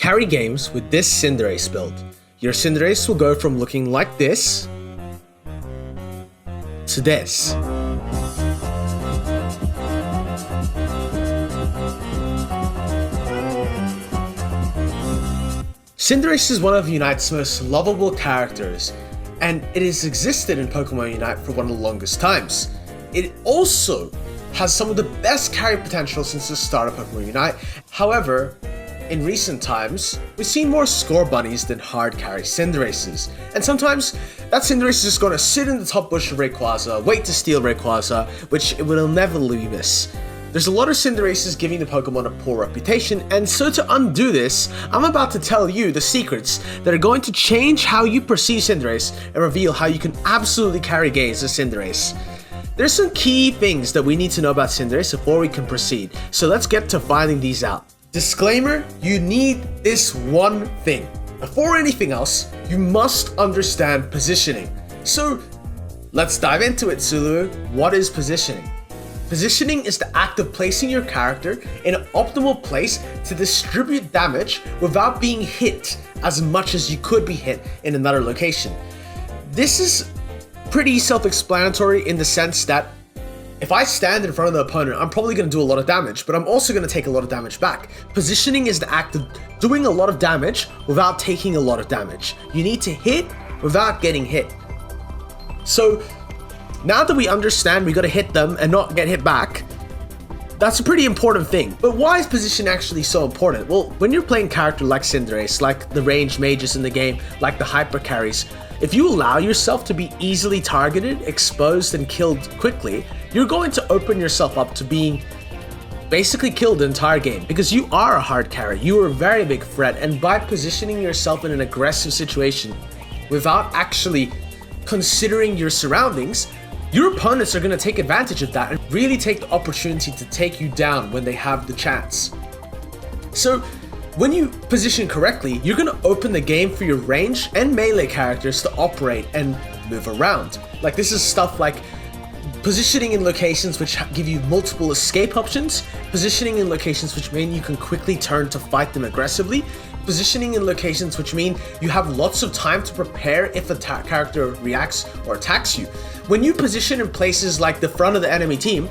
Carry games with this Cinderace build. Your Cinderace will go from looking like this to this. Cinderace is one of Unite's most lovable characters, and it has existed in Pokemon Unite for one of the longest times. It also has some of the best carry potential since the start of Pokemon Unite. However, in recent times, we've seen more score bunnies than hard carry Cinderaces, and sometimes that Cinderace is just going to sit in the top bush of Rayquaza, wait to steal Rayquaza, which it will inevitably miss. There's a lot of Cinderaces giving the Pokemon a poor reputation, and so to undo this, I'm about to tell you the secrets that are going to change how you perceive Cinderace and reveal how you can absolutely carry games as Cinderace. There's some key things that we need to know about Cinderace before we can proceed, so let's get to finding these out. Disclaimer, you need this one thing. Before anything else, you must understand positioning. So let's dive into it, Sulu. What is positioning? Positioning is the act of placing your character in an optimal place to distribute damage without being hit as much as you could be hit in another location. This is pretty self-explanatory in the sense that if I stand in front of the opponent, I'm probably going to do a lot of damage, but I'm also going to take a lot of damage back. Positioning is the act of doing a lot of damage without taking a lot of damage. You need to hit without getting hit. So now that we understand we gotta hit them and not get hit back, that's a pretty important thing. But why is position actually so important? Well, when you're playing character like Cinderace, like the ranged mages in the game, like the Hypercarries, if you allow yourself to be easily targeted, exposed, and killed quickly, you're going to open yourself up to being basically killed the entire game, because you are a hard carry, you are a very big threat, and by positioning yourself in an aggressive situation without actually considering your surroundings, your opponents are going to take advantage of that and really take the opportunity to take you down when they have the chance. So when you position correctly, you're going to open the game for your range and melee characters to operate and move around. Like this is stuff like positioning in locations which give you multiple escape options, positioning in locations which mean you can quickly turn to fight them aggressively, positioning in locations which mean you have lots of time to prepare if a character reacts or attacks you. When you position in places like the front of the enemy team,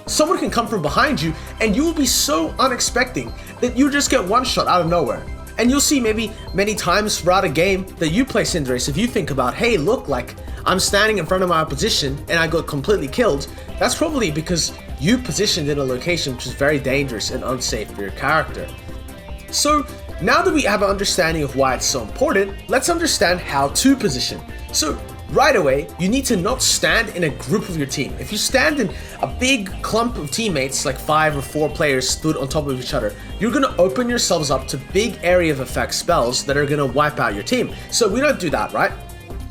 someone can come from behind you and you will be so unexpected that you just get one shot out of nowhere. And you'll see maybe many times throughout a game that you play Cinderace, if you think about, hey, look, like I'm standing in front of my opposition and I got completely killed, that's probably because you positioned in a location which is very dangerous and unsafe for your character. So now that we have an understanding of why it's so important, let's understand how to position. So right away, you need to not stand in a group of your team. If you stand in a big clump of teammates, like 5 or 4 players stood on top of each other, you're going to open yourselves up to big area of effect spells that are going to wipe out your team. So we don't do that, right?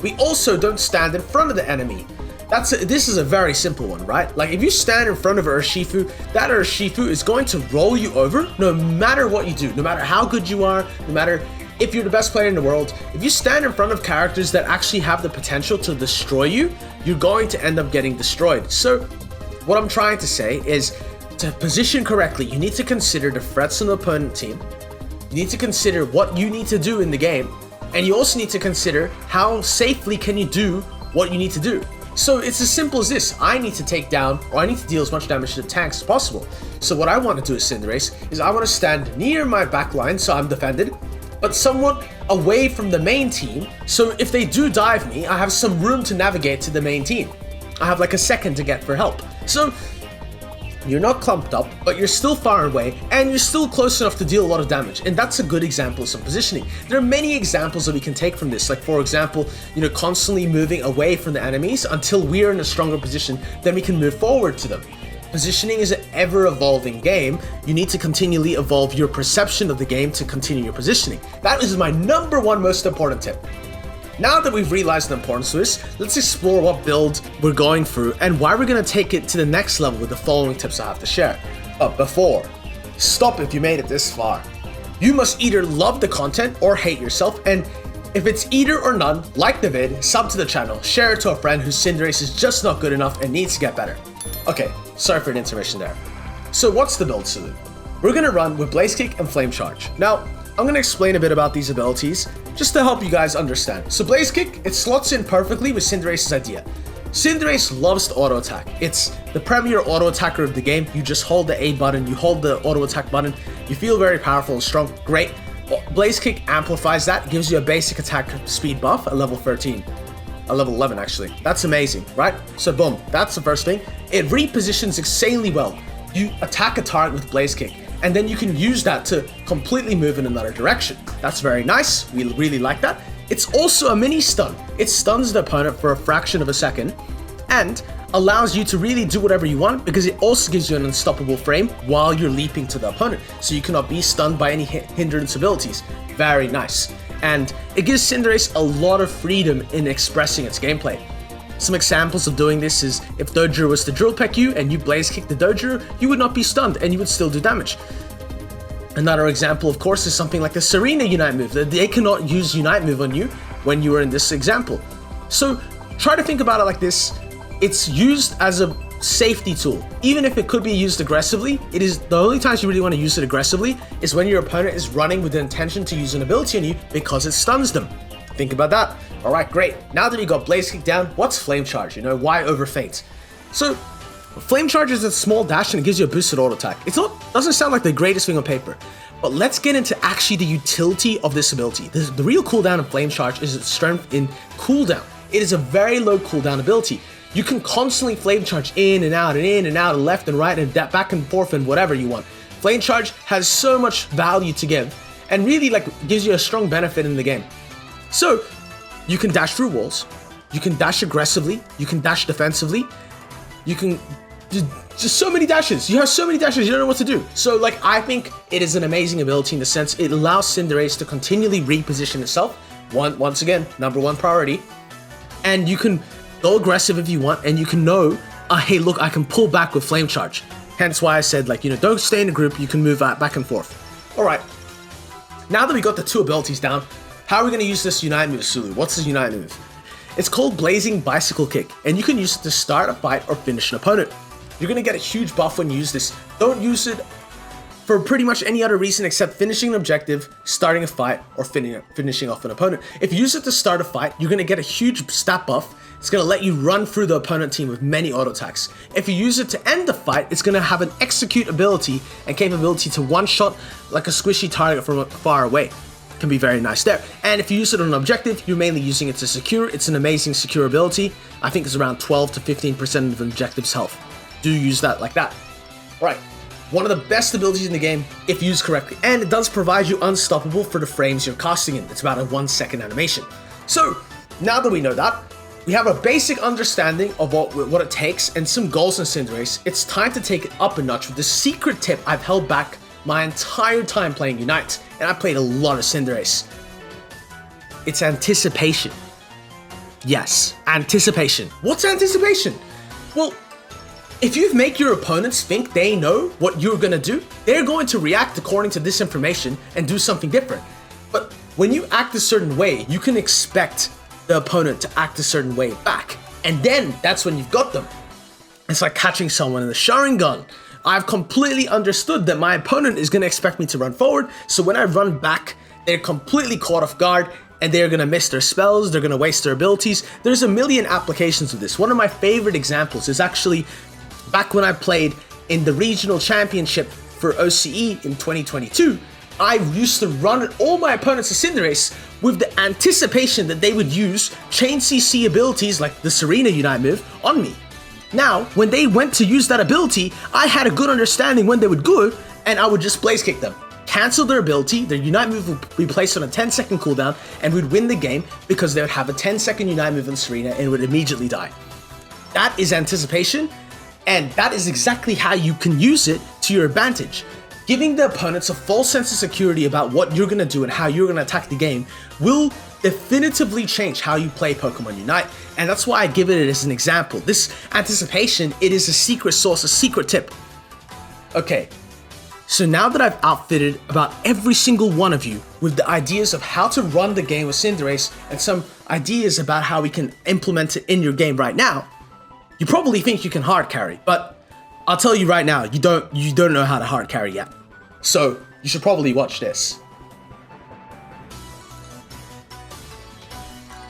We also don't stand in front of the enemy. This is a very simple one, right? Like if you stand in front of Urshifu, that Urshifu is going to roll you over no matter what you do, no matter how good you are, no matter if you're the best player in the world. If you stand in front of characters that actually have the potential to destroy you, you're going to end up getting destroyed. So what I'm trying to say is, to position correctly, you need to consider the threats on the opponent team, you need to consider what you need to do in the game, and you also need to consider how safely can you do what you need to do. So it's as simple as this: I need to take down, or I need to deal as much damage to the tanks as possible. So what I want to do as Cinderace is I want to stand near my backline so I'm defended, but somewhat away from the main team, so if they do dive me, I have some room to navigate to the main team. I have like a second to get for help. So you're not clumped up, but you're still far away, and you're still close enough to deal a lot of damage, and that's a good example of some positioning. There are many examples that we can take from this, like for example, constantly moving away from the enemies until we're in a stronger position, then we can move forward to them. Positioning is an ever-evolving game. You need to continually evolve your perception of the game to continue your positioning. That is my number one most important tip. Now that we've realized the importance of this, let's explore what build we're going through and why we're going to take it to the next level with the following tips I have to share. But before, stop if you made it this far. You must either love the content or hate yourself, and if it's either or none, like the vid, sub to the channel, share it to a friend whose Cinderace is just not good enough and needs to get better. Okay, sorry for an intermission there. So what's the build, Sulu? We're going to run with Blaze Kick and Flame Charge. Now, I'm gonna explain a bit about these abilities, just to help you guys understand. So Blaze Kick, it slots in perfectly with Cinderace's idea. Cinderace loves to auto attack. It's the premier auto attacker of the game. You just hold the A button, you hold the auto attack button, you feel very powerful and strong, great. Blaze Kick amplifies that, gives you a basic attack speed buff at level 13. Level 11 actually. That's amazing, right? So boom, that's the first thing. It repositions insanely well. You attack a target with Blaze Kick, and then you can use that to completely move in another direction. That's very nice. We really like that. It's also a mini stun. It stuns the opponent for a fraction of a second and allows you to really do whatever you want, because it also gives you an unstoppable frame while you're leaping to the opponent, so you cannot be stunned by any hindrance abilities. Very nice. And it gives Cinderace a lot of freedom in expressing its gameplay. Some examples of doing this is if Dodger was to drill peck you and you Blaze Kick the Dodger, you would not be stunned and you would still do damage. Another example, of course, is something like the Serena Unite move. They cannot use Unite move on you when you are in this example. So try to think about it like this. It's used as a safety tool. Even if it could be used aggressively, it is the only times you really want to use it aggressively is when your opponent is running with the intention to use an ability on you because it stuns them. Think about that. All right, great. Now that you got Blaze Kick down, what's Flame Charge? You know, why overfaint? So Flame Charge is a small dash and it gives you a boosted auto attack. Doesn't sound like the greatest thing on paper, but let's get into actually the utility of this ability. The real cooldown of Flame Charge is its strength in cooldown. It is a very low cooldown ability. You can constantly Flame Charge in and out and left and right and back and forth and whatever you want. Flame Charge has so much value to give and really gives you a strong benefit in the game. So you can dash through walls, you can dash aggressively, you can dash defensively, you can just so many dashes. You have so many dashes, you don't know what to do. So I think it is an amazing ability in the sense it allows Cinderace to continually reposition itself. Once again, #1 priority. And you can go aggressive if you want, and you can know, hey, look, I can pull back with Flame Charge. Hence why I said, don't stay in a group, you can move back and forth. All right, now that we got the two abilities down, how are we going to use this Unite move, Sulu? What's the Unite move? It's called Blazing Bicycle Kick, and you can use it to start a fight or finish an opponent. You're going to get a huge buff when you use this. Don't use it for pretty much any other reason except finishing an objective, starting a fight, or finishing off an opponent. If you use it to start a fight, you're going to get a huge stat buff. It's going to let you run through the opponent team with many auto attacks. If you use it to end the fight, it's going to have an execute ability and capability to one-shot like a squishy target from far away. Can be very nice there. And if you use it on an objective, you're mainly using it to secure. It's an amazing secure ability. I think it's around 12 to 15% of an objective's health. Do use that like that. Right. One of the best abilities in the game if used correctly, and it does provide you unstoppable for the frames you're casting in. It's about a 1-second animation. So now that we know that, we have a basic understanding of what it takes and some goals in Cinderace. It's time to take it up a notch with the secret tip I've held back my entire time playing Unite, and I played a lot of Cinderace. It's anticipation. Yes, anticipation. What's anticipation? Well, if you make your opponents think they know what you're gonna do, they're going to react according to this information and do something different. But when you act a certain way, you can expect the opponent to act a certain way back. And then that's when you've got them. It's like catching someone in the Sharingan. I've completely understood that my opponent is gonna expect me to run forward, so when I run back, they're completely caught off guard, and they're gonna miss their spells, they're gonna waste their abilities. There's a million applications of this. One of my favorite examples is actually back when I played in the regional championship for OCE in 2022, I used to run all my opponents to Cinderace with the anticipation that they would use chain CC abilities like the Serena Unite move on me. Now, when they went to use that ability, I had a good understanding when they would go, and I would just Blaze Kick them. Cancel their ability, their Unite move would be placed on a 10-second cooldown, and we'd win the game because they would have a 10-second Unite move on Serena and would immediately die. That is anticipation, and that is exactly how you can use it to your advantage. Giving the opponents a false sense of security about what you're going to do and how you're going to attack the game will definitively change how you play Pokemon Unite, and that's why I give it as an example. This anticipation, it is a secret source, a secret tip. Okay, so now that I've outfitted about every single one of you with the ideas of how to run the game with Cinderace and some ideas about how we can implement it in your game right now, you probably think you can hard carry, but I'll tell you right now, you don't know how to hard carry yet. So you should probably watch this.